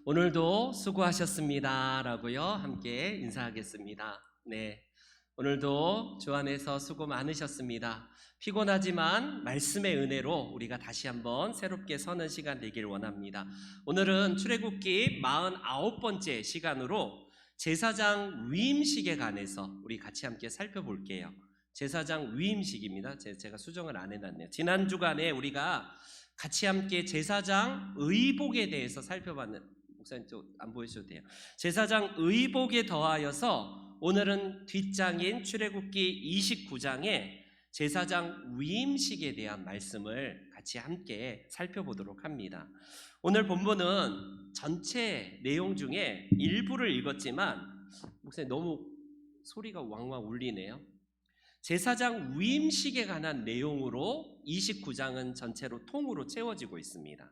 오늘도 수고하셨습니다 라고요 함께 인사하겠습니다. 네, 오늘도 주 안에서 수고 많으셨습니다. 피곤하지만 말씀의 은혜로 우리가 다시 한번 새롭게 서는 시간 되길 원합니다. 오늘은 출애굽기 49번째 시간으로 제사장 위임식에 관해서 우리 같이 함께 살펴볼게요. 제사장 위임식입니다. 제가 수정을 안 해놨네요. 지난 주간에 우리가 같이 함께 제사장 의복에 대해서 살펴봤는데, 목사님 안 보여주셔도 돼요. 제사장 의복에 더하여서 오늘은 뒷장인 출애굽기 29장에 제사장 위임식에 대한 말씀을 같이 함께 살펴보도록 합니다. 오늘 본문은 전체 내용 중에 일부를 읽었지만 목사님 너무 소리가 왕왕 울리네요. 제사장 위임식에 관한 내용으로 29장은 전체로 통으로 채워지고 있습니다.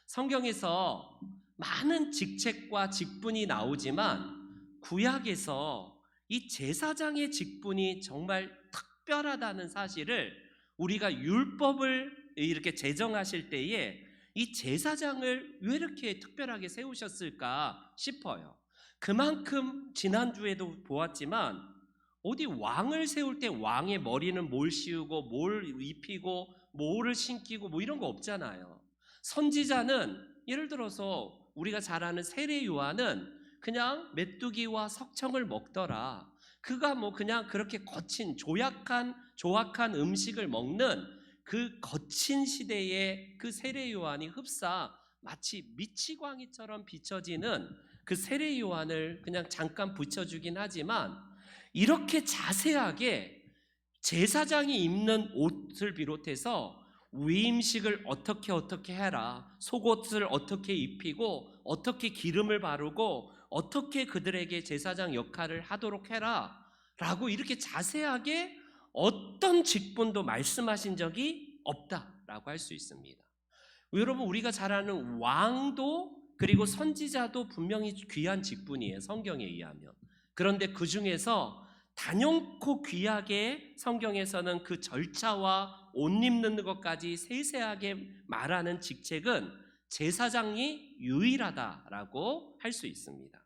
성경에서 많은 직책과 직분이 나오지만 구약에서 이 제사장의 직분이 정말 특별하다는 사실을 우리가 율법을 이렇게 제정하실 때에 이 제사장을 왜 이렇게 특별하게 세우셨을까 싶어요. 그만큼 지난주에도 보았지만 어디 왕을 세울 때 왕의 머리는 뭘 씌우고 뭘 입히고 뭐를 신기고 뭐 이런 거 없잖아요. 선지자는 예를 들어서 우리가 잘 아는 세례 요한은 그냥 메뚜기와 석청을 먹더라. 그가 뭐 그냥 그렇게 거친 조악한 음식을 먹는 그 거친 시대의 그 세례 요한이 흡사 마치 미치광이처럼 비춰지는 그 세례 요한을 그냥 잠깐 붙여주긴 하지만 이렇게 자세하게 제사장이 입는 옷을 비롯해서 위임식을 어떻게 해라, 속옷을 어떻게 입히고 어떻게 기름을 바르고 어떻게 그들에게 제사장 역할을 하도록 해라 라고 이렇게 자세하게 어떤 직분도 말씀하신 적이 없다라고 할 수 있습니다. 여러분, 우리가 잘 아는 왕도 그리고 선지자도 분명히 귀한 직분이에요, 성경에 의하면. 그런데 그 중에서 단연코 귀하게 성경에서는 그 절차와 옷 입는 것까지 세세하게 말하는 직책은 제사장이 유일하다라고 할 수 있습니다.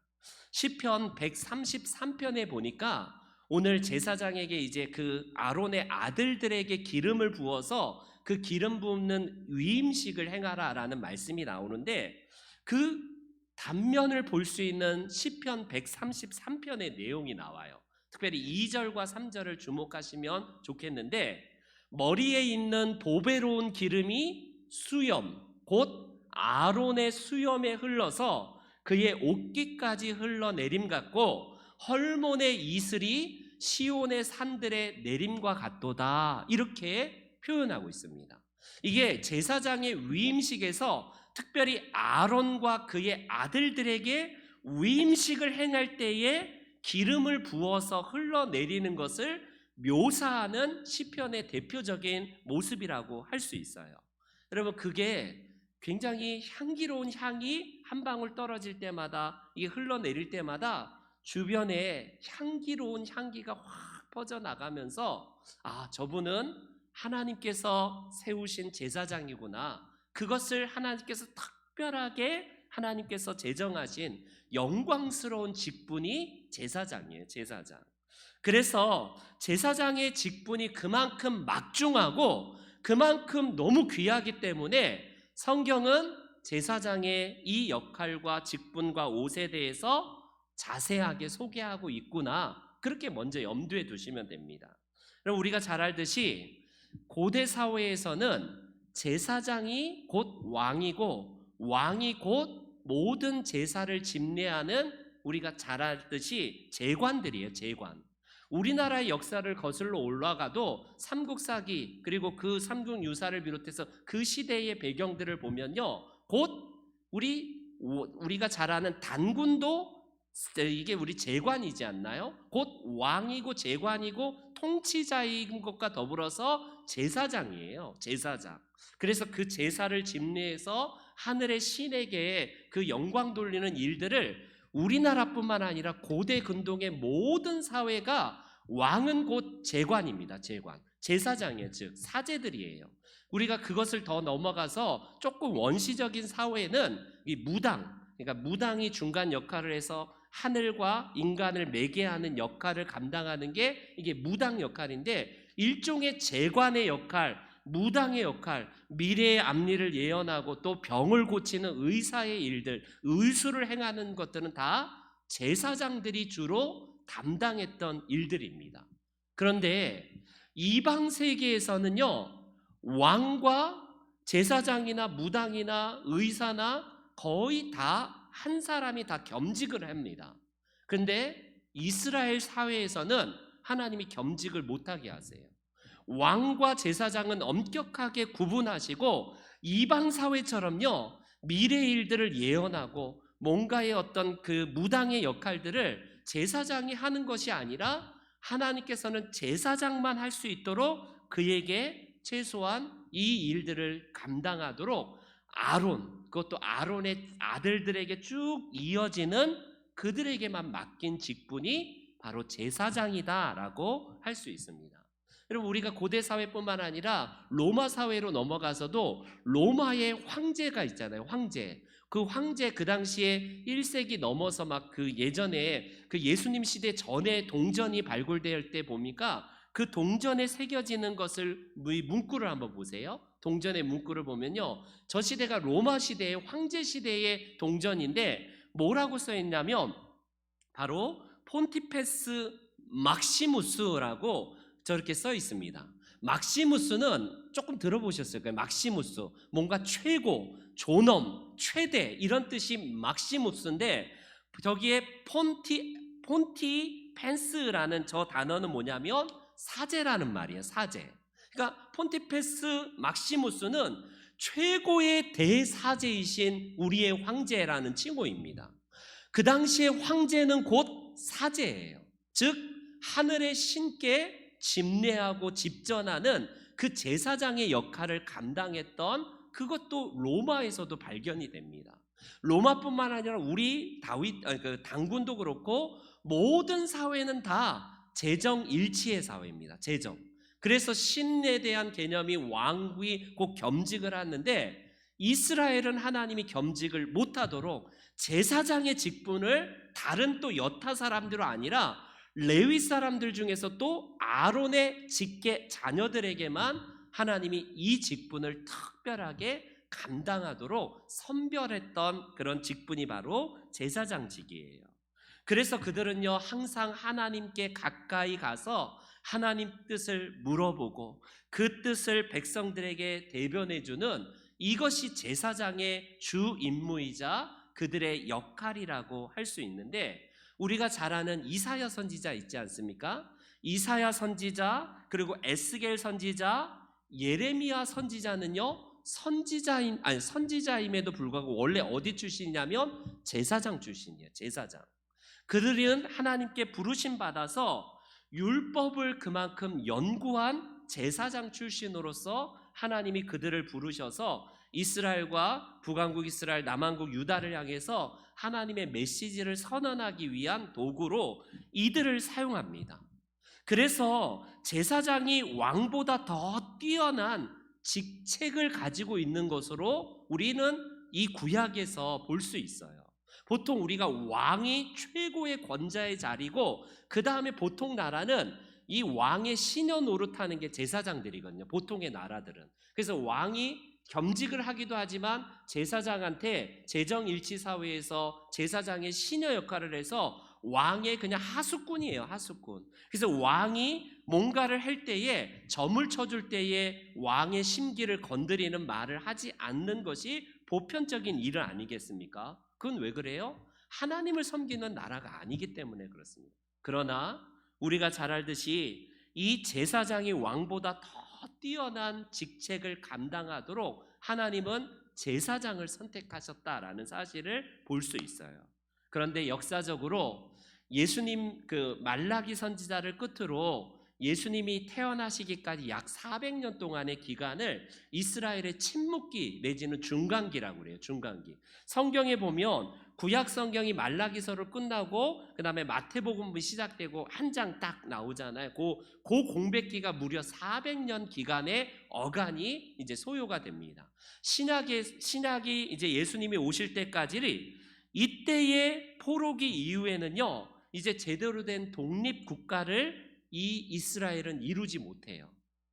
시편 133편에 보니까 오늘 제사장에게 이제 그 아론의 아들들에게 기름을 부어서 그 기름 붓는 위임식을 행하라라는 말씀이 나오는데, 그 단면을 볼 수 있는 시편 133편의 내용이 나와요. 특별히 2절과 3절을 주목하시면 좋겠는데, 머리에 있는 보배로운 기름이 수염, 곧 아론의 수염에 흘러서 그의 옷깃까지 흘러내림 같고 헐몬의 이슬이 시온의 산들의 내림과 같도다, 이렇게 표현하고 있습니다. 이게 제사장의 위임식에서 특별히 아론과 그의 아들들에게 위임식을 행할 때에 기름을 부어서 흘러내리는 것을 묘사하는 시편의 대표적인 모습이라고 할 수 있어요. 여러분, 그게 굉장히 향기로운 향이 한 방울 떨어질 때마다, 이게 흘러내릴 때마다 주변에 향기로운 향기가 확 퍼져나가면서 저분은 하나님께서 세우신 제사장이구나, 그것을 하나님께서 특별하게 하나님께서 제정하신 영광스러운 직분이 제사장이에요, 제사장. 그래서 제사장의 직분이 그만큼 막중하고 그만큼 너무 귀하기 때문에 성경은 제사장의 이 역할과 직분과 옷에 대해서 자세하게 소개하고 있구나, 그렇게 먼저 염두에 두시면 됩니다. 그럼 우리가 잘 알듯이 고대 사회에서는 제사장이 곧 왕이고 왕이 곧 모든 제사를 집례하는, 우리가 잘 알듯이 제관들이에요, 제관. 우리나라의 역사를 거슬러 올라가도 삼국사기 그리고 그 삼국유사를 비롯해서 그 시대의 배경들을 보면요, 곧 우리가 잘 아는 단군도 이게 우리 제관이지 않나요? 곧 왕이고 제관이고 통치자인 것과 더불어서 제사장이에요, 제사장. 그래서 그 제사를 집례해서 하늘의 신에게 그 영광 돌리는 일들을 우리나라뿐만 아니라 고대 근동의 모든 사회가, 왕은 곧 제관입니다. 제관, 제사장이에요. 즉 사제들이에요. 우리가 그것을 더 넘어가서 조금 원시적인 사회는 이 무당, 그러니까 무당이 중간 역할을 해서 하늘과 인간을 매개하는 역할을 감당하는 게 이게 무당 역할인데, 일종의 재관의 역할, 무당의 역할, 미래의 앞일을 예언하고 또 병을 고치는 의사의 일들, 의술을 행하는 것들은 다 제사장들이 주로 담당했던 일들입니다. 그런데 이방 세계에서는요, 왕과 제사장이나 무당이나 의사나 거의 다 한 사람이 다 겸직을 합니다. 근데 이스라엘 사회에서는 하나님이 겸직을 못하게 하세요. 왕과 제사장은 엄격하게 구분하시고, 이방 사회처럼요, 미래 일들을 예언하고 뭔가의 어떤 그 무당의 역할들을 제사장이 하는 것이 아니라 하나님께서는 제사장만 할 수 있도록 그에게 최소한 이 일들을 감당하도록 아론, 그것도 아론의 아들들에게 쭉 이어지는 그들에게만 맡긴 직분이 바로 제사장이다라고 할 수 있습니다. 여러분, 우리가 고대 사회뿐만 아니라 로마 사회로 넘어가서도 로마의 황제가 있잖아요. 황제. 그 황제, 그 당시에 1세기 넘어서 막 그 예전에 그 예수님 시대 전에 동전이 발굴될 때 보니까 그 동전에 새겨지는 것을, 문구를 한번 보세요. 동전의 문구를 보면요, 저 시대가 로마 시대의 황제 시대의 동전인데 뭐라고 써 있냐면 바로 폰티페스 막시무스라고 저렇게 써 있습니다. 막시무스는 조금 들어보셨을 거예요. 막시무스, 뭔가 최고, 존엄, 최대 이런 뜻이 막시무스인데, 저기에 폰티펜스라는 저 단어는 뭐냐면 사제라는 말이에요. 사제. 그러니까 폰티페스 막시무스는 최고의 대사제이신 우리의 황제라는 칭호입니다. 그 당시에 황제는 곧 사제예요. 즉 하늘의 신께 집례하고 집전하는 그 제사장의 역할을 감당했던, 그것도 로마에서도 발견이 됩니다. 로마뿐만 아니라 우리 당군도 그렇고 모든 사회는 다 재정일치의 사회입니다. 재정. 그래서 신에 대한 개념이 왕이 꼭 겸직을 하는데, 이스라엘은 하나님이 겸직을 못하도록 제사장의 직분을 다른 또 여타 사람들이 아니라 레위 사람들 중에서 또 아론의 직계 자녀들에게만 하나님이 이 직분을 특별하게 감당하도록 선별했던 그런 직분이 바로 제사장직이에요. 그래서 그들은요, 항상 하나님께 가까이 가서 하나님 뜻을 물어보고 그 뜻을 백성들에게 대변해주는, 이것이 제사장의 주 임무이자 그들의 역할이라고 할 수 있는데, 우리가 잘 아는 이사야 선지자 있지 않습니까? 이사야 선지자, 그리고 에스겔 선지자, 예레미야 선지자는요, 선지자임에도 불구하고 원래 어디 출신이냐면 제사장 출신이에요. 제사장. 그들은 하나님께 부르심 받아서 율법을 그만큼 연구한 제사장 출신으로서 하나님이 그들을 부르셔서 이스라엘과 북왕국 이스라엘, 남왕국 유다를 향해서 하나님의 메시지를 선언하기 위한 도구로 이들을 사용합니다. 그래서 제사장이 왕보다 더 뛰어난 직책을 가지고 있는 것으로 우리는 이 구약에서 볼 수 있어요. 보통 우리가 왕이 최고의 권자의 자리고, 그 다음에 보통 나라는 이 왕의 신여 노릇하는 게 제사장들이거든요. 보통의 나라들은. 그래서 왕이 겸직을 하기도 하지만 제사장한테 재정일치 사회에서 제사장의 신여 역할을 해서 왕의 그냥 하수꾼이에요. 하수꾼. 그래서 왕이 뭔가를 할 때에, 점을 쳐줄 때에 왕의 심기를 건드리는 말을 하지 않는 것이 보편적인 일은 아니겠습니까? 그건 왜 그래요? 하나님을 섬기는 나라가 아니기 때문에 그렇습니다. 그러나 우리가 잘 알듯이 이 제사장이 왕보다 더 뛰어난 직책을 감당하도록 하나님은 제사장을 선택하셨다라는 사실을 볼 수 있어요. 그런데 역사적으로 예수님 그 말라기 선지자를 끝으로 예수님이 태어나시기까지 약 400년 동안의 기간을 이스라엘의 침묵기 내지는 중간기라고 그래요. 중간기. 성경에 보면 구약 성경이 말라기서로 끝나고 그 다음에 마태복음이 시작되고 한 장 딱 나오잖아요. 그 공백기가 무려 400년 기간의 어간이 이제 소요가 됩니다. 신약이 이제 예수님이 오실 때까지 이때의 포로기 이후에는요, 이제 제대로 된 독립 국가를 이 이스라엘은 이루지 못해요.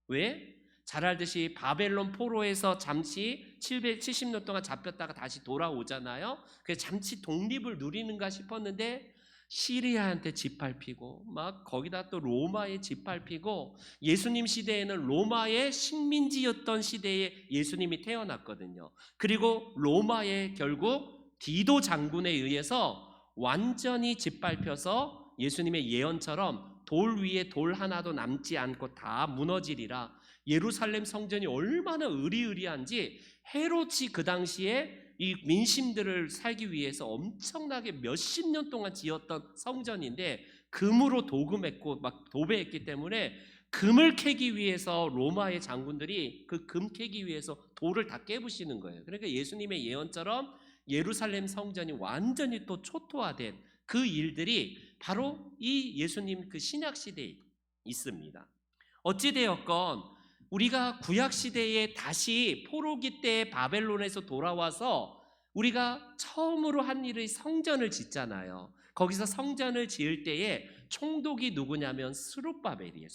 왜? 잘 알듯이 바벨론 포로에서 잠시 770년 동안 잡혔다가 다시 돌아오잖아요. 그래서 잠시 독립을 누리는가 싶었는데 시리아한테 짓밟히고 막 거기다 또 로마에 짓밟히고, 예수님 시대에는 로마의 식민지였던 시대에 예수님이 태어났거든요. 그리고 로마에 결국 디도 장군에 의해서 완전히 짓밟혀서 예수님의 예언처럼 돌 위에 돌 하나도 남지 않고 다 무너지리라. 예루살렘 성전이 얼마나 으리으리한지 헤롯이 그 당시에 이 민심들을 살기 위해서 엄청나게 몇십 년 동안 지었던 성전인데 금으로 도금했고 막 도배했기 때문에 금을 캐기 위해서 로마의 장군들이 그 금 캐기 위해서 돌을 다 깨부시는 거예요. 그러니까 예수님의 예언처럼 예루살렘 성전이 완전히 또 초토화된 그 일들이 바로 이 예수님 그 신약 시대에 있습니다. 어찌되었건 우리가 구약 시대에 다시 포로기 때 바벨론에서 돌아와서 우리가 처음으로 한 일의 성전을 짓잖아요. 거기서 성전을 지을 때에 총독이 누구냐면 스룹바벨이에요.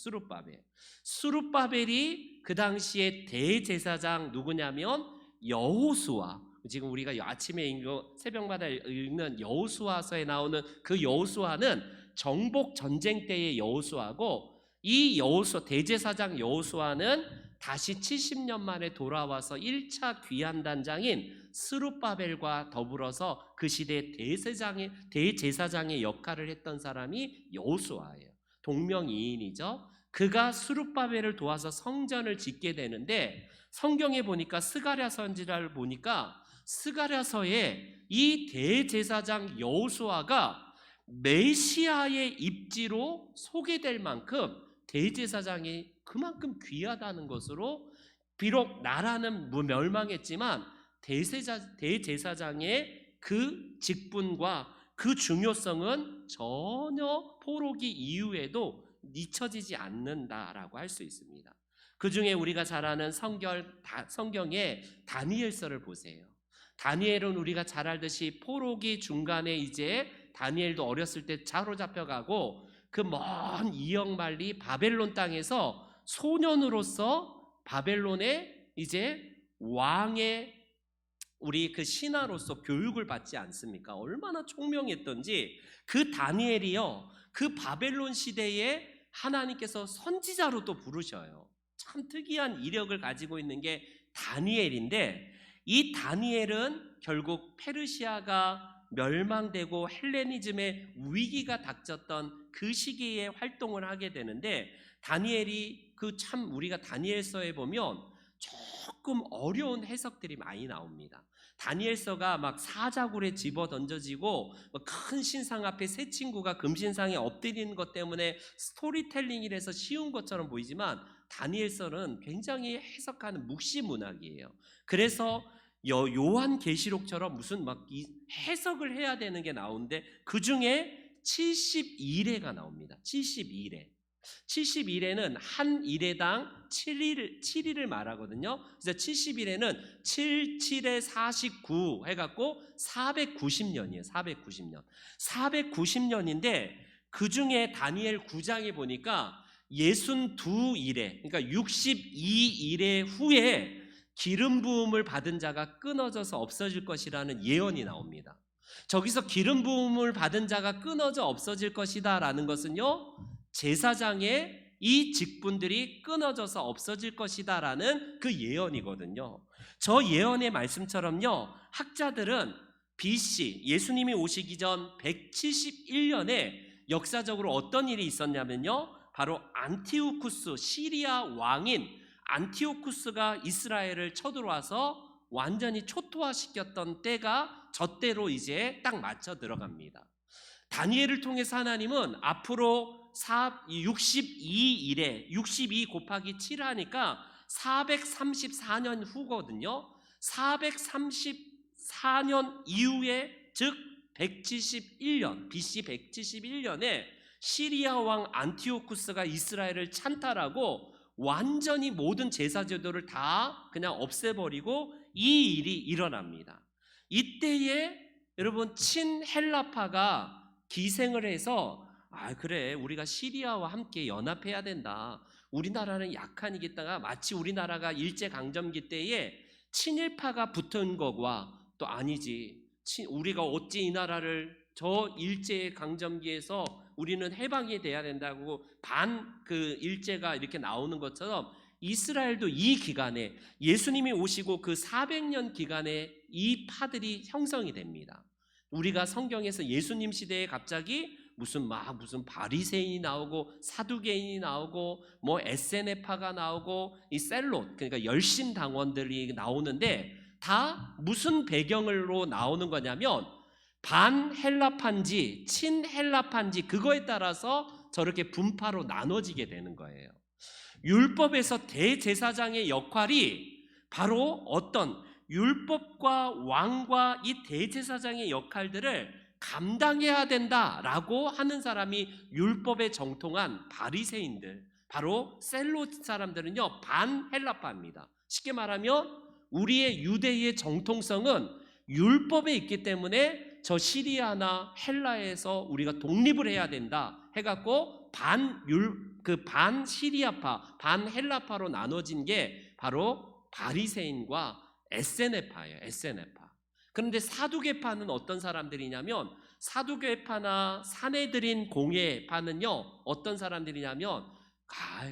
스룹바벨이 그 당시에 대제사장 누구냐면 여호수아. 지금 우리가 아침에 새벽마다 읽는 여호수아서에 나오는 그 여호수아는 정복 전쟁 때의 여호수아고, 이 대제사장 여호수아는 다시 70년 만에 돌아와서 1차 귀환단장인 스룹바벨과 더불어서 그 시대 대제사장의 역할을 했던 사람이 여호수아예요. 동명이인이죠. 그가 스룹바벨을 도와서 성전을 짓게 되는데, 성경에 보니까 스가랴 선지자를 보니까 스가랴서에 이 대제사장 여호수아가 메시아의 입지로 소개될 만큼 대제사장이 그만큼 귀하다는 것으로, 비록 나라는 멸망했지만 대제사장의 그 직분과 그 중요성은 전혀 포로기 이후에도 잊혀지지 않는다라고 할 수 있습니다. 그 중에 우리가 잘 아는 성경의 다니엘서를 보세요. 다니엘은 우리가 잘 알듯이 포로기 중간에 이제 다니엘도 어렸을 때 사로잡혀가고 그 먼 이역만리 바벨론 땅에서 소년으로서 바벨론의 이제 왕의 우리 그 신하로서 교육을 받지 않습니까? 얼마나 총명했던지. 그 다니엘이요, 그 바벨론 시대에 하나님께서 선지자로 또 부르셔요. 참 특이한 이력을 가지고 있는 게 다니엘인데, 이 다니엘은 결국 페르시아가 멸망되고 헬레니즘의 위기가 닥쳤던 그 시기에 활동을 하게 되는데, 다니엘이 우리가 다니엘서에 보면 조금 어려운 해석들이 많이 나옵니다. 다니엘서가 막 사자굴에 집어 던져지고 큰 신상 앞에 새 친구가 금신상에 엎드리는 것 때문에 스토리텔링이라서 쉬운 것처럼 보이지만, 다니엘서는 굉장히 해석하는 묵시문학이에요. 그래서 요한계시록처럼 무슨 막 해석을 해야 되는 게 나오는데, 그 중에 72레가 나옵니다. 71레는 한 일회당 7일을 말하거든요. 그래서 71회는 7, 7에 49 해갖고 490년이에요. 490년인데 그 중에 다니엘 9장에 보니까 62일에, 그러니까 62일에 후에 기름 부음을 받은 자가 끊어져서 없어질 것이라는 예언이 나옵니다. 저기서 기름 부음을 받은 자가 끊어져 없어질 것이다 라는 것은요, 제사장의 이 직분들이 끊어져서 없어질 것이다 라는 그 예언이거든요. 저 예언의 말씀처럼요, 학자들은 BC, 예수님이 오시기 전 171년에 역사적으로 어떤 일이 있었냐면요, 바로 안티오쿠스, 시리아 왕인 안티오쿠스가 이스라엘을 쳐들어와서 완전히 초토화시켰던 때가 저 때로 이제 딱 맞춰 들어갑니다. 다니엘을 통해서 하나님은 앞으로 62일에 62 곱하기 7 하니까 434년 후거든요. 434년 이후에, 즉 171년, BC 171년에 시리아 왕 안티오쿠스가 이스라엘을 찬탈하고 완전히 모든 제사 제도를 다 그냥 없애버리고 이 일이 일어납니다. 이때에 여러분 친헬라파가 기생을 해서 그래 우리가 시리아와 함께 연합해야 된다. 우리나라는 약하니겠다가 마치 우리나라가 일제강점기 때에 친일파가 붙은 거와 또 아니지. 우리가 어찌 이 나라를 저 일제강점기에서 우리는 해방이 돼야 된다고 그 일제가 이렇게 나오는 것처럼 이스라엘도 이 기간에 예수님이 오시고 그 400년 기간에 이 파들이 형성이 됩니다. 우리가 성경에서 예수님 시대에 갑자기 무슨 바리새인이 나오고 사두개인이 나오고 뭐 에세네파가 나오고 이 셀롯 그러니까 열심당원들이 나오는데 다 무슨 배경으로 나오는 거냐면 반헬라파인지 친헬라파인지 그거에 따라서 저렇게 분파로 나눠지게 되는 거예요. 율법에서 대제사장의 역할이 바로 어떤 율법과 왕과 이 대제사장의 역할들을 감당해야 된다라고 하는 사람이 율법에 정통한 바리새인들, 바로 셀롯 사람들은요 반헬라파입니다. 쉽게 말하면 우리의 유대의 정통성은 율법에 있기 때문에 저 시리아나 헬라에서 우리가 독립을 해야 된다 해갖고 반시리아파, 반헬라파로 나눠진 게 바로 바리새인과 에세네파예요. 에세네파. 그런데 사두개파는 어떤 사람들이냐면 사두개파나 사내들인 공예파는요 어떤 사람들이냐면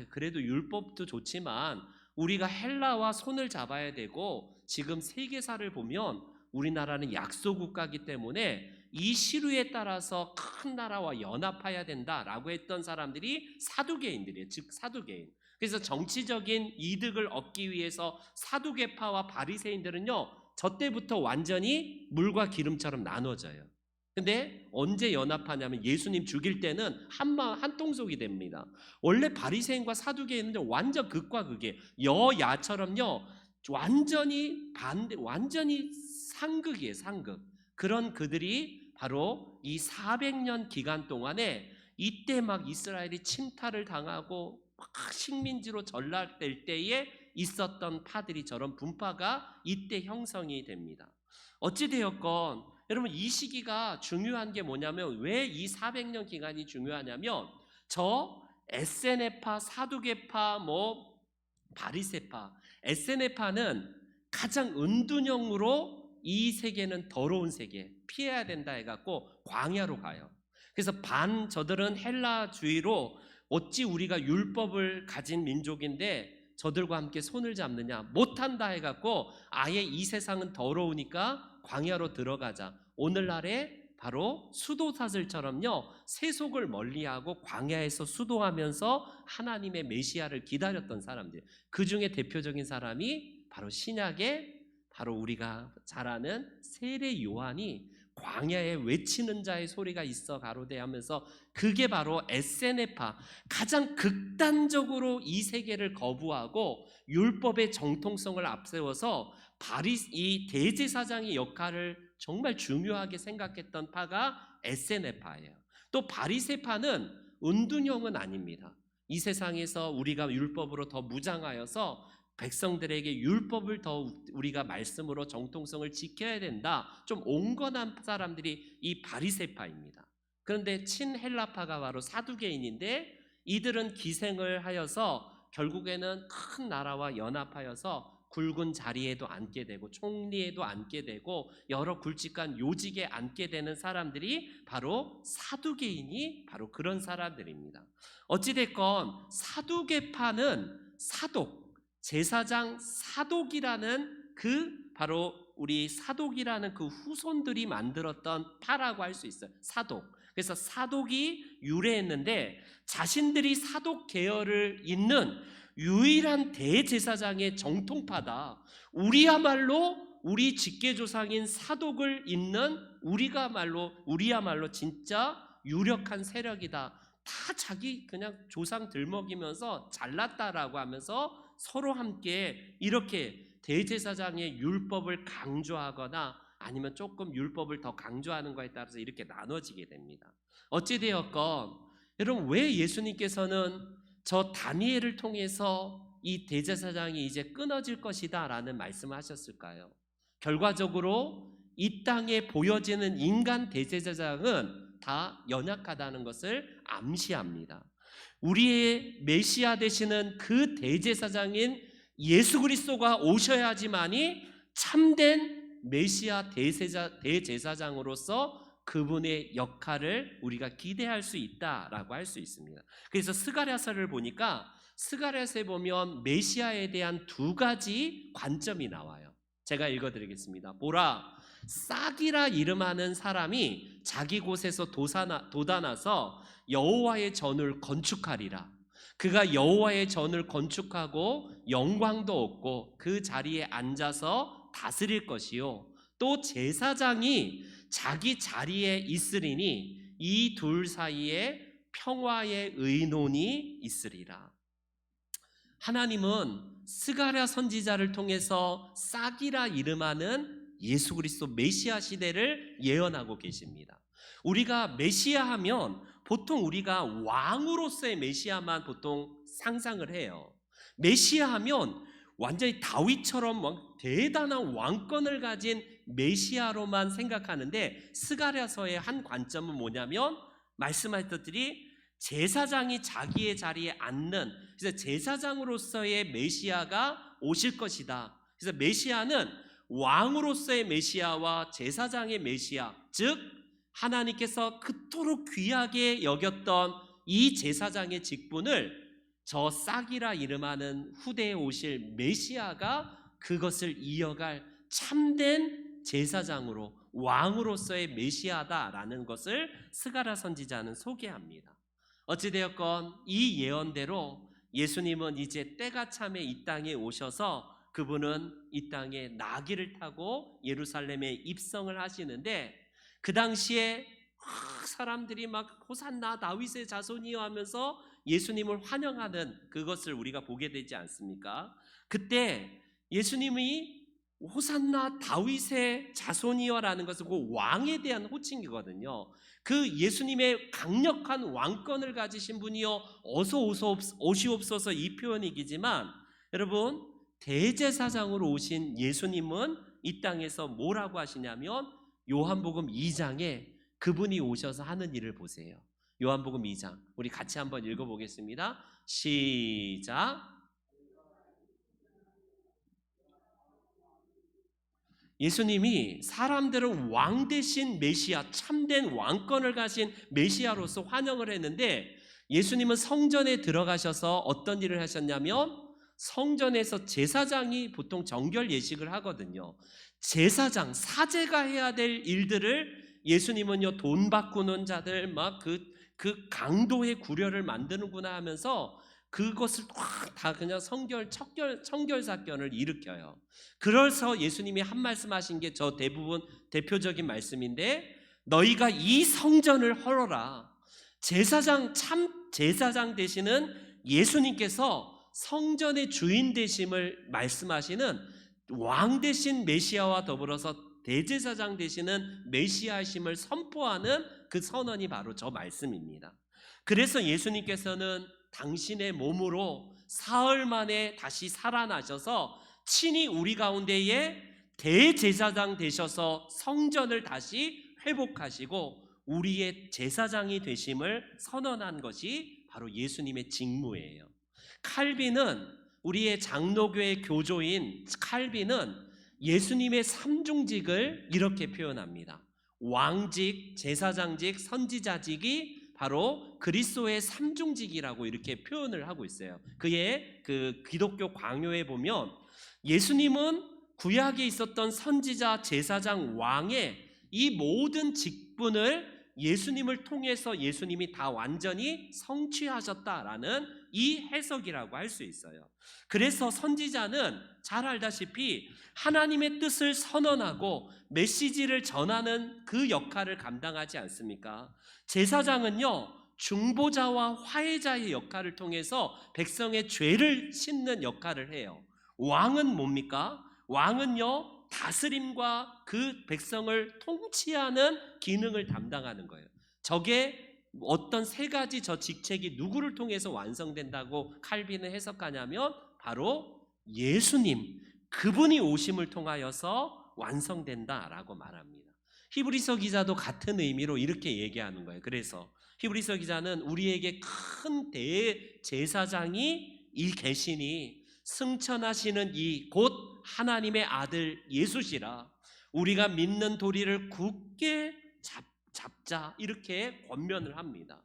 그래도 율법도 좋지만 우리가 헬라와 손을 잡아야 되고 지금 세계사를 보면 우리나라는 약소국가이기 때문에 이 시류에 따라서 큰 나라와 연합해야 된다라고 했던 사람들이 사두개인들이에요. 즉 사두개인. 그래서 정치적인 이득을 얻기 위해서 사두개파와 바리새인들은요 저 때부터 완전히 물과 기름처럼 나눠져요. 근데 언제 연합하냐면 예수님 죽일 때는 한 통속이 됩니다. 원래 바리새인과 사두개인은 완전 극과 극이에요. 여야처럼요 완전히 반대, 완전히 상극이에요. 상극. 그런 그들이 바로 이 400년 기간 동안에 이때 막 이스라엘이 침탈을 당하고 막 식민지로 전락될 때에 있었던 파들이 저런 분파가 이때 형성이 됩니다. 어찌되었건 여러분 이 시기가 중요한 게 뭐냐면 왜 이 400년 기간이 중요하냐면 저 에세네파, 사두개파, 바리새파, 에세네파는 가장 은둔형으로 이 세계는 더러운 세계 피해야 된다 해갖고 광야로 가요. 그래서 저들은 헬라주의로 어찌 우리가 율법을 가진 민족인데 저들과 함께 손을 잡느냐 못한다 해갖고 아예 이 세상은 더러우니까 광야로 들어가자. 오늘날에 바로 수도사들처럼요 세속을 멀리하고 광야에서 수도하면서 하나님의 메시아를 기다렸던 사람들, 그 중에 대표적인 사람이 바로 신약의 바로 우리가 잘 아는 세례 요한이 광야에 외치는 자의 소리가 있어 가로되 하면서 그게 바로 에세네파, 가장 극단적으로 이 세계를 거부하고 율법의 정통성을 앞세워서 이 대제사장의 역할을 정말 중요하게 생각했던 파가 에세네파예요. 또 바리새파는 은둔형은 아닙니다. 이 세상에서 우리가 율법으로 더 무장하여서 백성들에게 율법을 더 우리가 말씀으로 정통성을 지켜야 된다. 좀 온건한 사람들이 이 바리새파입니다. 그런데 친헬라파가 바로 사두개인인데 이들은 기생을 하여서 결국에는 큰 나라와 연합하여서 굵은 자리에도 앉게 되고 총리에도 앉게 되고 여러 굵직한 요직에 앉게 되는 사람들이 바로 사두개인이 바로 그런 사람들입니다. 어찌됐건 사두개파는 사독, 제사장 사독이라는 바로 우리 사독이라는 그 후손들이 만들었던 파라고 할 수 있어요. 사독. 그래서 사독이 유래했는데 자신들이 사독 계열을 잇는 유일한 대제사장의 정통파다. 우리 직계조상인 사독을 잇는 우리야말로 진짜 유력한 세력이다. 다 자기 그냥 조상 들먹이면서 잘났다라고 하면서 서로 함께 이렇게 대제사장의 율법을 강조하거나 아니면 조금 율법을 더 강조하는 것에 따라서 이렇게 나눠지게 됩니다. 어찌되었건 여러분 왜 예수님께서는 저 다니엘을 통해서 이 대제사장이 이제 끊어질 것이다 라는 말씀을 하셨을까요? 결과적으로 이 땅에 보여지는 인간 대제사장은 다 연약하다는 것을 암시합니다. 우리의 메시아 되시는 그 대제사장인 예수 그리스도가 오셔야지만이 참된 메시아 대제사장으로서 그분의 역할을 우리가 기대할 수 있다라고 할 수 있습니다. 그래서 스가랴서를 보니까 스가랴서에 보면 메시아에 대한 두 가지 관점이 나와요. 제가 읽어드리겠습니다. 보라, 싹이라 이름하는 사람이 자기 곳에서 돋아나서 여호와의 전을 건축하리라. 그가 여호와의 전을 건축하고 영광도 얻고 그 자리에 앉아서 다스릴 것이요, 또 제사장이 자기 자리에 있으리니 이 둘 사이에 평화의 의논이 있으리라. 하나님은 스가랴 선지자를 통해서 싹이라 이름하는 예수 그리스도 메시아 시대를 예언하고 계십니다. 우리가 메시아 하면 보통 우리가 왕으로서의 메시아만 보통 상상을 해요. 메시아 하면 완전히 다윗처럼 대단한 왕권을 가진 메시아로만 생각하는데, 스가랴서의 한 관점은 뭐냐면 말씀하셨듯이 제사장이 자기의 자리에 앉는, 그래서 제사장으로서의 메시아가 오실 것이다. 그래서 메시아는 왕으로서의 메시아와 제사장의 메시아, 즉 하나님께서 그토록 귀하게 여겼던 이 제사장의 직분을 저 싹이라 이름하는 후대에 오실 메시아가 그것을 이어갈 참된 제사장으로, 왕으로서의 메시아다라는 것을 스가랴 선지자는 소개합니다. 어찌되었건 이 예언대로 예수님은 이제 때가 참에 이 땅에 오셔서 그분은 이 땅에 나귀를 타고 예루살렘에 입성을 하시는데, 그 당시에 사람들이 막 호산나 다윗의 자손이여 하면서 예수님을 환영하는 그것을 우리가 보게 되지 않습니까? 그때 예수님이 호산나 다윗의 자손이여라는 것은 그 왕에 대한 호칭이거든요. 그 예수님의 강력한 왕권을 가지신 분이여 어서 오시옵소서, 이 표현이지만 여러분, 대제사장으로 오신 예수님은 이 땅에서 뭐라고 하시냐면 요한복음 2장에 그분이 오셔서 하는 일을 보세요. 요한복음 2장 우리 같이 한번 읽어보겠습니다. 시작. 예수님이 사람들은 왕 되신 메시아, 참된 왕권을 가신 메시아로서 환영을 했는데, 예수님은 성전에 들어가셔서 어떤 일을 하셨냐면 성전에서 제사장이 보통 정결 예식을 하거든요. 제사장, 사제가 해야 될 일들을 예수님은요, 돈 바꾸는 자들 막 그 강도의 구려를 만드는구나 하면서 그것을 다 그냥 청결 사건을 일으켜요. 그래서 예수님이 한 말씀 하신 게 저 대표적인 말씀인데, 너희가 이 성전을 헐어라. 참 제사장 되시는 예수님께서 성전의 주인 되심을 말씀하시는 왕 되신 메시아와 더불어서 대제사장 되시는 메시아이심을 선포하는 그 선언이 바로 저 말씀입니다. 그래서 예수님께서는 당신의 몸으로 사흘 만에 다시 살아나셔서 친히 우리 가운데에 대제사장 되셔서 성전을 다시 회복하시고 우리의 제사장이 되심을 선언한 것이 바로 예수님의 직무예요. 칼빈은, 우리의 장로교의 교조인 칼빈은 예수님의 삼중직을 이렇게 표현합니다. 왕직, 제사장직, 선지자직이 바로 그리스도의 삼중직이라고 이렇게 표현을 하고 있어요. 그의 그 기독교 광요에 보면 예수님은 구약에 있었던 선지자, 제사장, 왕의 이 모든 직분을 예수님을 통해서 예수님이 다 완전히 성취하셨다라는 이 해석이라고 할 수 있어요. 그래서 선지자는 잘 알다시피 하나님의 뜻을 선언하고 메시지를 전하는 그 역할을 감당하지 않습니까? 제사장은요, 중보자와 화해자의 역할을 통해서 백성의 죄를 씻는 역할을 해요. 왕은 뭡니까? 왕은요, 다스림과 그 백성을 통치하는 기능을 담당하는 거예요. 저게 어떤 세 가지 저 직책이 누구를 통해서 완성된다고 칼빈은 해석하냐면 바로 예수님, 그분이 오심을 통하여서 완성된다라고 말합니다. 히브리서 기자도 같은 의미로 이렇게 얘기하는 거예요. 그래서 히브리서 기자는 우리에게 큰 대제사장이 계시니 승천하시는 이 곧 하나님의 아들 예수시라. 우리가 믿는 도리를 굳게 잡자, 이렇게 권면을 합니다.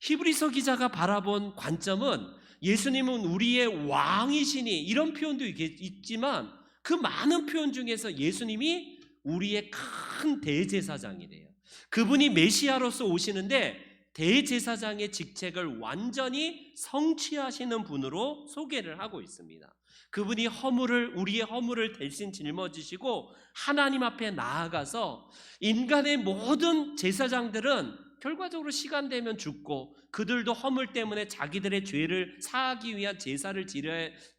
히브리서 기자가 바라본 관점은 예수님은 우리의 왕이시니, 이런 표현도 있지만 그 많은 표현 중에서 예수님이 우리의 큰 대제사장이래요. 그분이 메시아로서 오시는데 대제사장의 직책을 완전히 성취하시는 분으로 소개를 하고 있습니다. 그분이 우리의 허물을 대신 짊어지시고 하나님 앞에 나아가서, 인간의 모든 제사장들은 결과적으로 시간 되면 죽고 그들도 허물 때문에 자기들의 죄를 사하기 위한 제사를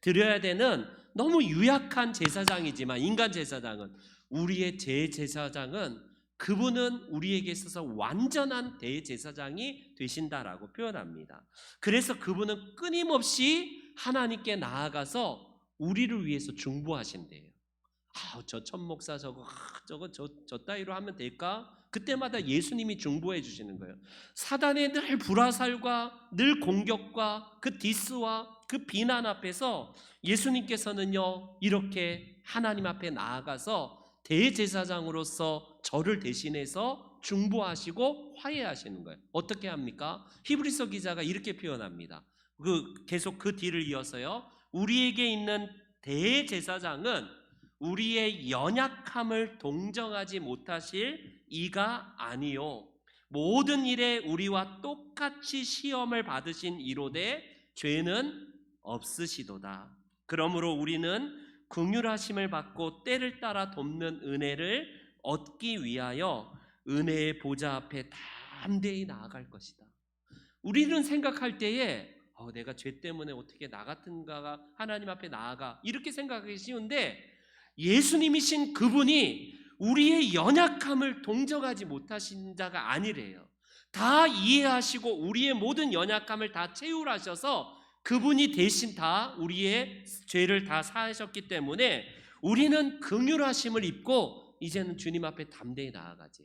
드려야 되는 너무 유약한 제사장이지만, 인간 제사장은, 우리의 대제사장은, 그분은 우리에게 있어서 완전한 대제사장이 되신다라고 표현합니다. 그래서 그분은 끊임없이 하나님께 나아가서 우리를 위해서 중보하신대요. 저 천목사 저 따위로 하면 될까? 그때마다 예수님이 중보해 주시는 거예요. 사단의 늘 불화살과 늘 공격과 그 디스와 그 비난 앞에서 예수님께서는요, 이렇게 하나님 앞에 나아가서 대제사장으로서 저를 대신해서 중보하시고 화해하시는 거예요. 어떻게 합니까? 히브리서 기자가 이렇게 표현합니다. 계속 그 뒤를 이어서요, 우리에게 있는 대제사장은 우리의 연약함을 동정하지 못하실 이가 아니요 모든 일에 우리와 똑같이 시험을 받으신 이로되 죄는 없으시도다. 그러므로 우리는 긍휼하심을 받고 때를 따라 돕는 은혜를 얻기 위하여 은혜의 보좌 앞에 담대히 나아갈 것이다. 우리는 생각할 때에 내가 죄 때문에 어떻게 나 같은 자가 하나님 앞에 나아가, 이렇게 생각하기 쉬운데, 예수님이신 그분이 우리의 연약함을 동정하지 못하신 자가 아니래요. 다 이해하시고 우리의 모든 연약함을 다 채울하셔서 그분이 대신 다 우리의 죄를 다 사하셨기 때문에 우리는 긍휼하심을 입고 이제는 주님 앞에 담대히 나아가지.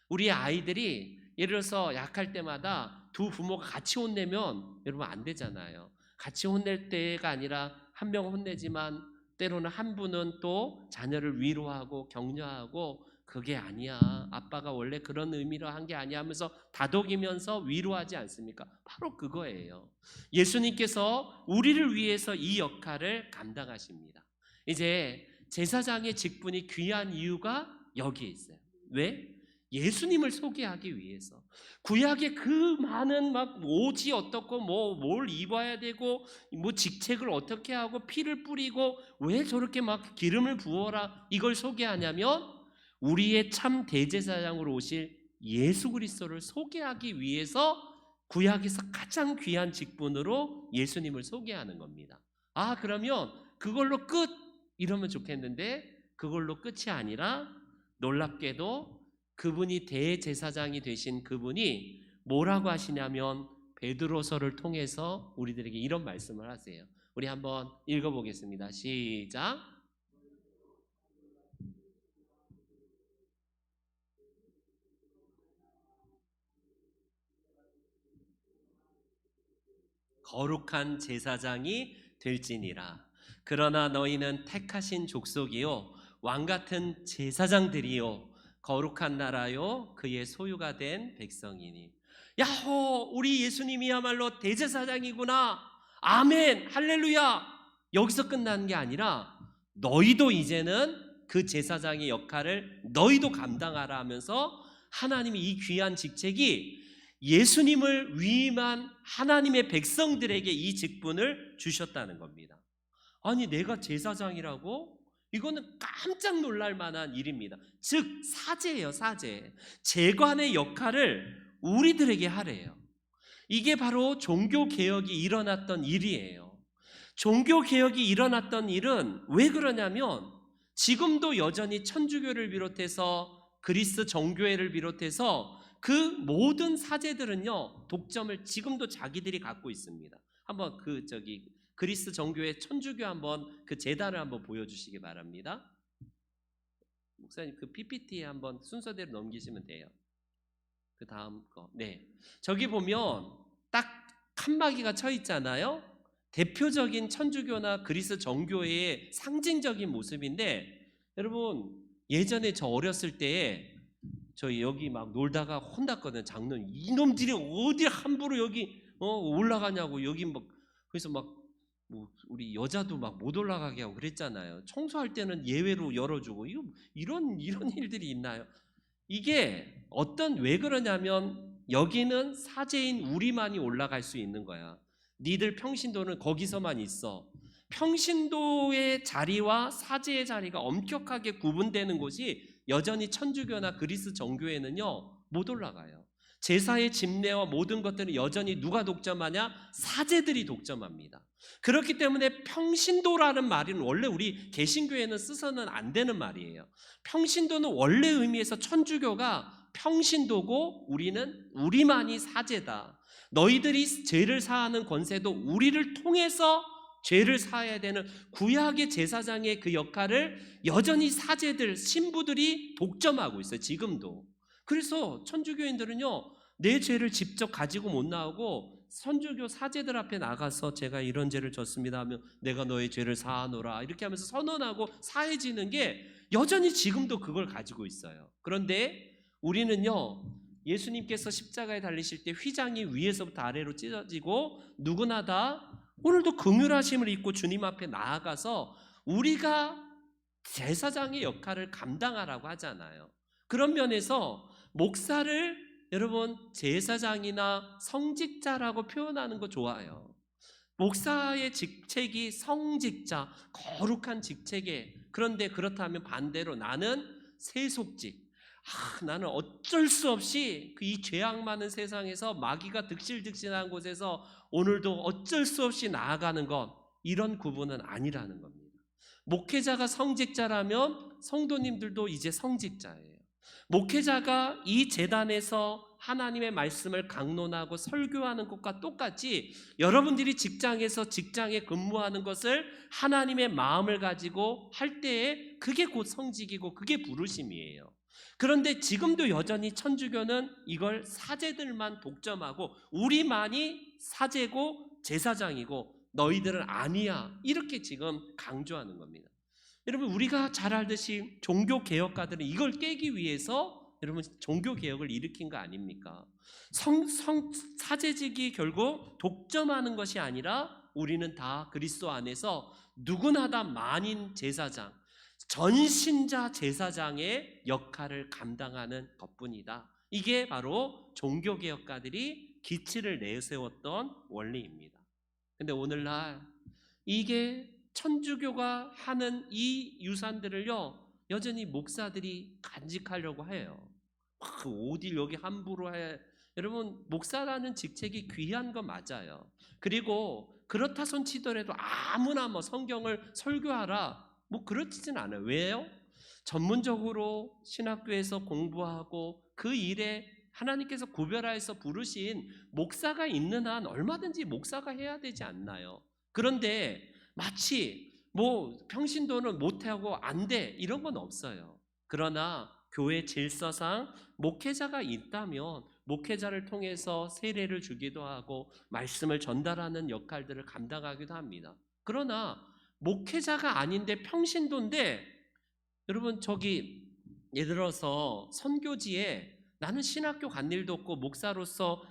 우리 아이들이 예를 들어서 약할 때마다 두 부모가 같이 혼내면 여러분 안 되잖아요. 같이 혼낼 때가 아니라 한 명 혼내지만 때로는 한 분은 또 자녀를 위로하고 격려하고, 그게 아니야, 아빠가 원래 그런 의미로 한 게 아니야 하면서 다독이면서 위로하지 않습니까? 바로 그거예요. 예수님께서 우리를 위해서 이 역할을 감당하십니다. 이제 제사장의 직분이 귀한 이유가 여기에 있어요. 왜? 예수님을 소개하기 위해서. 구약의 그 많은 막 옷이 어떻고 뭘 입어야 되고 직책을 어떻게 하고 피를 뿌리고 왜 저렇게 막 기름을 부어라, 이걸 소개하냐면 우리의 참 대제사장으로 오실 예수 그리스도를 소개하기 위해서 구약에서 가장 귀한 직분으로 예수님을 소개하는 겁니다. 그러면 그걸로 끝, 이러면 좋겠는데 그걸로 끝이 아니라 놀랍게도 그분이 대제사장이 되신 그분이 뭐라고 하시냐면 베드로서를 통해서 우리들에게 이런 말씀을 하세요. 우리 한번 읽어보겠습니다. 시작. 거룩한 제사장이 될지니라. 그러나 너희는 택하신 족속이요 왕같은 제사장들이요 거룩한 나라요 그의 소유가 된 백성이니. 야호, 우리 예수님이야말로 대제사장이구나, 아멘, 할렐루야, 여기서 끝나는 게 아니라 너희도 이제는 그 제사장의 역할을 너희도 감당하라 하면서 하나님이 이 귀한 직책이 예수님을 위임한 하나님의 백성들에게 이 직분을 주셨다는 겁니다. 아니, 내가 제사장이라고? 이거는 깜짝 놀랄 만한 일입니다. 즉 사제예요, 사제. 제관의 역할을 우리들에게 하래요. 이게 바로 종교개혁이 일어났던 일이에요. 종교개혁이 일어났던 일은 왜 그러냐면 지금도 여전히 천주교를 비롯해서 그리스 정교회를 비롯해서 그 모든 사제들은요 독점을 지금도 자기들이 갖고 있습니다. 한번 그리스 정교회 천주교 한번 그 제단을 한번 보여주시기 바랍니다. 목사님 그 PPT에 한번 순서대로 넘기시면 돼요. 그 다음 거. 네. 저기 보면 딱 칸막이가 쳐 있잖아요. 대표적인 천주교나 그리스 정교회의 상징적인 모습인데, 여러분 예전에 저 어렸을 때에 저희 여기 막 놀다가 혼났거든요. 장로님, 이놈들이 어디 함부로 여기 올라가냐고. 여기 막 그래서 막 뭐 우리 여자도 막 못 올라가게 하고 그랬잖아요. 청소할 때는 예외로 열어주고. 이런 일들이 있나요? 이게 왜 그러냐면, 여기는 사제인 우리만이 올라갈 수 있는 거야. 니들 평신도는 거기서만 있어. 평신도의 자리와 사제의 자리가 엄격하게 구분되는 곳이 여전히 천주교나 그리스 정교회는요 못 올라가요. 제사의 집례와 모든 것들은 여전히 누가 독점하냐? 사제들이 독점합니다. 그렇기 때문에 평신도라는 말은 원래 우리 개신교회는 쓰서는 안 되는 말이에요. 평신도는 원래 의미에서 천주교가 평신도고 우리만이 사제다. 너희들이 죄를 사하는 권세도 우리를 통해서 죄를 사해야 되는 구약의 제사장의 그 역할을 여전히 사제들, 신부들이 독점하고 있어요. 지금도. 그래서 천주교인들은요 내 죄를 직접 가지고 못 나오고 천주교 사제들 앞에 나가서 제가 이런 죄를 졌습니다 하면 내가 너의 죄를 사하노라 이렇게 하면서 선언하고 사해지는 게 여전히 지금도 그걸 가지고 있어요. 그런데 우리는요 예수님께서 십자가에 달리실 때 휘장이 위에서부터 아래로 찢어지고 누구나 다 오늘도 긍휼하심을 입고 주님 앞에 나아가서 우리가 제사장의 역할을 감당하라고 하잖아요. 그런 면에서 목사를 여러분 제사장이나 성직자라고 표현하는 거 좋아요. 목사의 직책이 성직자, 거룩한 직책에, 그런데 그렇다면 반대로 나는 세속직, 나는 어쩔 수 없이 이 죄악 많은 세상에서 마귀가 득실득실한 곳에서 오늘도 어쩔 수 없이 나아가는 것, 이런 구분은 아니라는 겁니다. 목회자가 성직자라면 성도님들도 이제 성직자예요. 목회자가 이 제단에서 하나님의 말씀을 강론하고 설교하는 것과 똑같이 여러분들이 직장에 근무하는 것을 하나님의 마음을 가지고 할 때에 그게 곧 성직이고 그게 부르심이에요. 그런데 지금도 여전히 천주교는 이걸 사제들만 독점하고 우리만이 사제고 제사장이고 너희들은 아니야, 이렇게 지금 강조하는 겁니다. 여러분 우리가 잘 알듯이 종교개혁가들은 이걸 깨기 위해서 여러분 종교개혁을 일으킨 거 아닙니까? 사제직이 결국 독점하는 것이 아니라 우리는 다 그리스도 안에서 누구나 다 만인 제사장, 전신자 제사장의 역할을 감당하는 것뿐이다. 이게 바로 종교개혁가들이 기치를 내세웠던 원리입니다. 근데 오늘날 이게 천주교가 하는 이 유산들을요 여전히 목사들이 간직하려고 해요. 어딜 여기 함부로 해. 여러분 목사라는 직책이 귀한 거 맞아요. 그리고 그렇다 손 치더라도 아무나 성경을 설교하라 그렇지는 않아요. 왜요? 전문적으로 신학교에서 공부하고 그 일에 하나님께서 구별하여서 부르신 목사가 있는 한 얼마든지 목사가 해야 되지 않나요? 그런데 마치 평신도는 못하고 안 돼 이런 건 없어요. 그러나 교회 질서상 목회자가 있다면 목회자를 통해서 세례를 주기도 하고 말씀을 전달하는 역할들을 감당하기도 합니다. 그러나 목회자가 아닌데 평신도인데, 여러분 예를 들어서 선교지에 나는 신학교 간 일도 없고 목사로서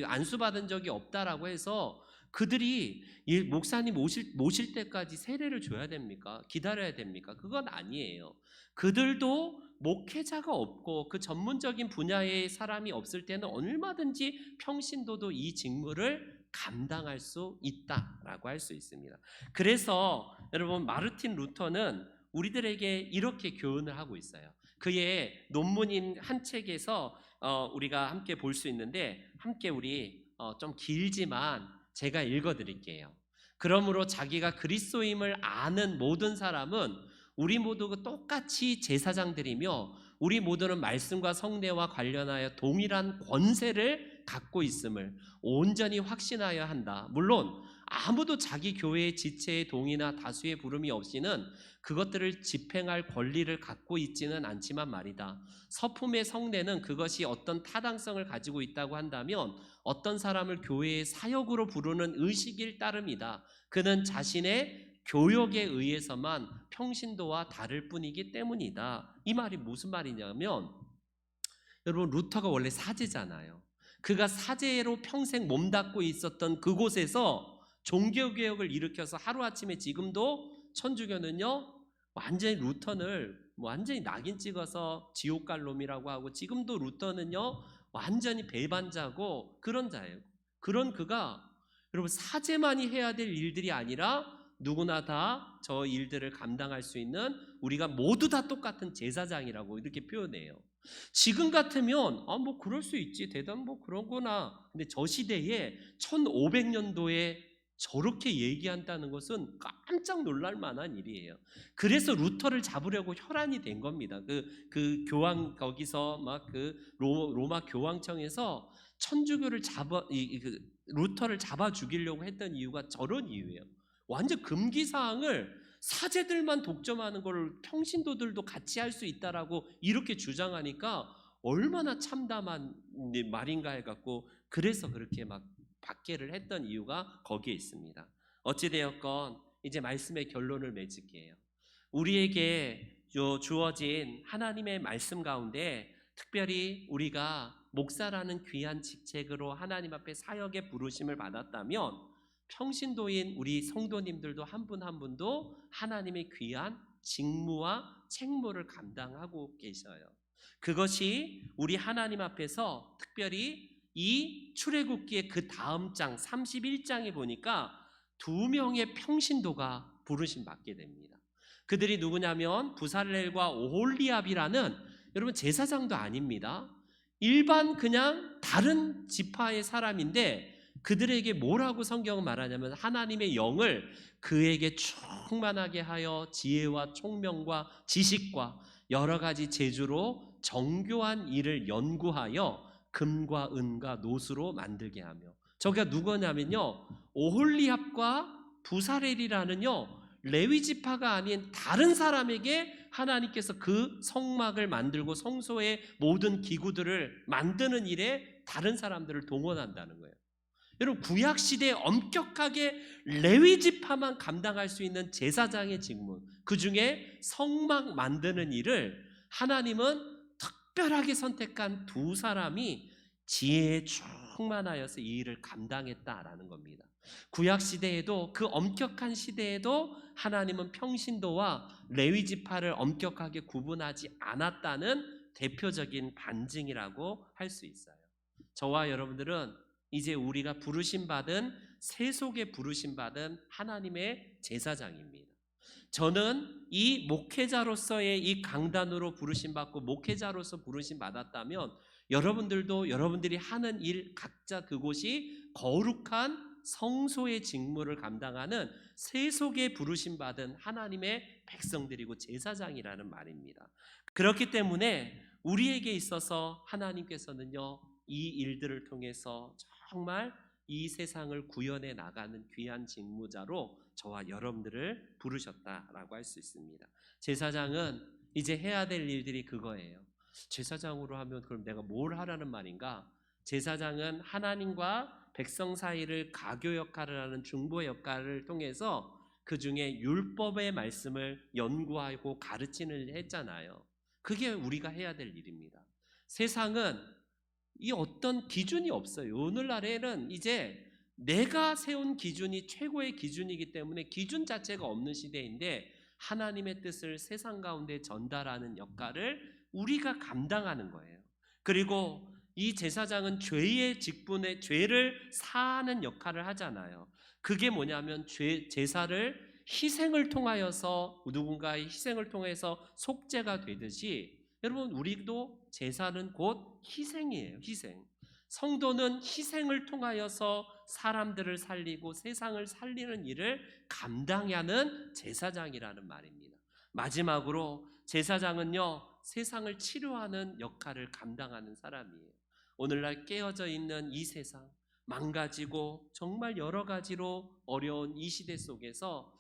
안수 받은 적이 없다라고 해서 그들이 목사님 모실 때까지 세례를 줘야 됩니까? 기다려야 됩니까? 그건 아니에요. 그들도 목회자가 없고 그 전문적인 분야의 사람이 없을 때는 얼마든지 평신도도 이 직무를 감당할 수 있다라고 할 수 있습니다. 그래서 여러분 마르틴 루터는 우리들에게 이렇게 교훈을 하고 있어요. 그의 논문인 한 책에서 우리가 함께 볼 수 있는데, 함께 우리 좀 길지만 제가 읽어드릴게요. 그러므로 자기가 그리스도임을 아는 모든 사람은 우리 모두 똑같이 제사장들이며 우리 모두는 말씀과 성례와 관련하여 동일한 권세를 갖고 있음을 온전히 확신하여야 한다. 물론 아무도 자기 교회의 지체의 동의나 다수의 부름이 없이는 그것들을 집행할 권리를 갖고 있지는 않지만 말이다. 서품의 성례는 그것이 어떤 타당성을 가지고 있다고 한다면 어떤 사람을 교회의 사역으로 부르는 의식일 따름이다. 그는 자신의 교역에 의해서만 평신도와 다를 뿐이기 때문이다. 이 말이 무슨 말이냐면, 여러분, 루터가 원래 사제잖아요. 그가 사제로 평생 몸담고 있었던 그곳에서 종교개혁을 일으켜서 하루아침에 지금도 천주교는요, 완전히 루터를 완전히 낙인 찍어서 지옥 갈 놈이라고 하고, 지금도 루터는요 완전히 배반자고 그런 자예요. 그런 그가, 여러분, 사제만이 해야 될 일들이 아니라 누구나 다 저 일들을 감당할 수 있는, 우리가 모두 다 똑같은 제사장이라고 이렇게 표현해요. 지금 같으면 뭐 그럴 수 있지, 대단 뭐 그러구나. 근데 저 시대에 1500년도에 저렇게 얘기한다는 것은 깜짝 놀랄 만한 일이에요. 그래서 루터를 잡으려고 혈안이 된 겁니다. 그 교황, 거기서 막 그 로마 교황청에서 천주교를 루터를 잡아 죽이려고 했던 이유가 저런 이유예요. 완전 금기 사항을 사제들만 독점하는 걸 평신도들도 같이 할 수 있다라고 이렇게 주장하니까 얼마나 참담한 말인가 해갖고, 그래서 그렇게 막 박해를 했던 이유가 거기에 있습니다. 어찌되었건 이제 말씀의 결론을 맺을게요. 우리에게 주어진 하나님의 말씀 가운데 특별히 우리가 목사라는 귀한 직책으로 하나님 앞에 사역의 부르심을 받았다면, 평신도인 우리 성도님들도 한 분 한 분도 하나님의 귀한 직무와 책무를 감당하고 계셔요. 그것이 우리 하나님 앞에서 특별히 이 출애굽기의 그 다음 장 31장에 보니까 두 명의 평신도가 부르심 받게 됩니다. 그들이 누구냐면 부살렐과 오홀리압이라는, 여러분, 제사장도 아닙니다. 일반 그냥 다른 지파의 사람인데, 그들에게 뭐라고 성경은 말하냐면 하나님의 영을 그에게 충만하게 하여 지혜와 총명과 지식과 여러 가지 재주로 정교한 일을 연구하여 금과 은과 노수로 만들게 하며, 저기가 누구냐면요, 오홀리압과 부사렐이라는요 레위 지파가 아닌 다른 사람에게 하나님께서 그 성막을 만들고 성소의 모든 기구들을 만드는 일에 다른 사람들을 동원한다는 거예요. 여러분, 구약 시대에 엄격하게 레위 지파만 감당할 수 있는 제사장의 직무, 그 중에 성막 만드는 일을 하나님은 특별하게 선택한 두 사람이 지혜에 충만하여서 이 일을 감당했다라는 겁니다. 구약 시대에도, 그 엄격한 시대에도 하나님은 평신도와 레위 지파를 엄격하게 구분하지 않았다는 대표적인 반증이라고 할 수 있어요. 저와 여러분들은 이제 우리가 부르심 받은, 세속에 부르심 받은 하나님의 제사장입니다. 저는 이 목회자로서의 이 강단으로 부르심 받고 목회자로서 부르심 받았다면, 여러분들도 여러분들이 하는 일 각자 그곳이 거룩한 성소의 직무를 감당하는 세속에 부르심 받은 하나님의 백성들이고 제사장이라는 말입니다. 그렇기 때문에 우리에게 있어서 하나님께서는요 이 일들을 통해서 정말 이 세상을 구현해 나가는 귀한 직무자로 저와 여러분들을 부르셨다라고 할 수 있습니다. 제사장은 이제 해야 될 일들이 그거예요. 제사장으로 하면 그럼 내가 뭘 하라는 말인가? 제사장은 하나님과 백성 사이를 가교 역할을 하는 중보 역할을 통해서 그 중에 율법의 말씀을 연구하고 가르치는 했잖아요. 그게 우리가 해야 될 일입니다. 세상은 이 어떤 기준이 없어요. 오늘날에는 이제 내가 세운 기준이 최고의 기준이기 때문에 기준 자체가 없는 시대인데, 하나님의 뜻을 세상 가운데 전달하는 역할을 우리가 감당하는 거예요. 그리고 이 제사장은 죄의 직분에 죄를 사하는 역할을 하잖아요. 그게 뭐냐면 제사를 희생을 통하여서, 누군가의 희생을 통해서 속죄가 되듯이, 여러분, 우리도 제사는 곧 희생이에요. 희생. 성도는 희생을 통하여서 사람들을 살리고 세상을 살리는 일을 감당하는 제사장이라는 말입니다. 마지막으로 제사장은요 세상을 치료하는 역할을 감당하는 사람이에요. 오늘날 깨어져 있는 이 세상, 망가지고 정말 여러 가지로 어려운 이 시대 속에서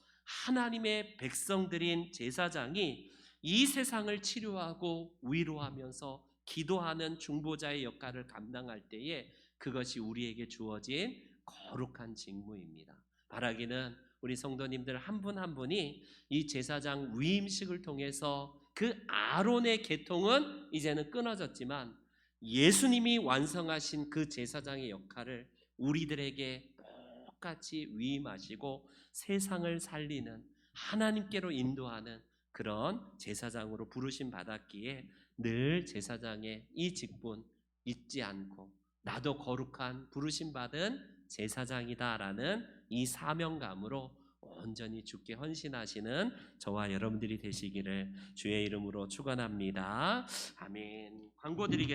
하나님의 백성들인 제사장이 이 세상을 치료하고 위로하면서 기도하는 중보자의 역할을 감당할 때에 그것이 우리에게 주어진 거룩한 직무입니다. 바라기는 우리 성도님들 한 분 한 분이 이 제사장 위임식을 통해서 그 아론의 계통은 이제는 끊어졌지만 예수님이 완성하신 그 제사장의 역할을 우리들에게 똑같이 위임하시고 세상을 살리는 하나님께로 인도하는 그런 제사장으로 부르심 받았기에 늘 제사장의 이 직분 잊지 않고 나도 거룩한 부르심 받은 제사장이다라는 이 사명감으로 온전히 주께 헌신하시는 저와 여러분들이 되시기를 주의 이름으로 축원합니다. 아멘. 광고 드리겠습니다.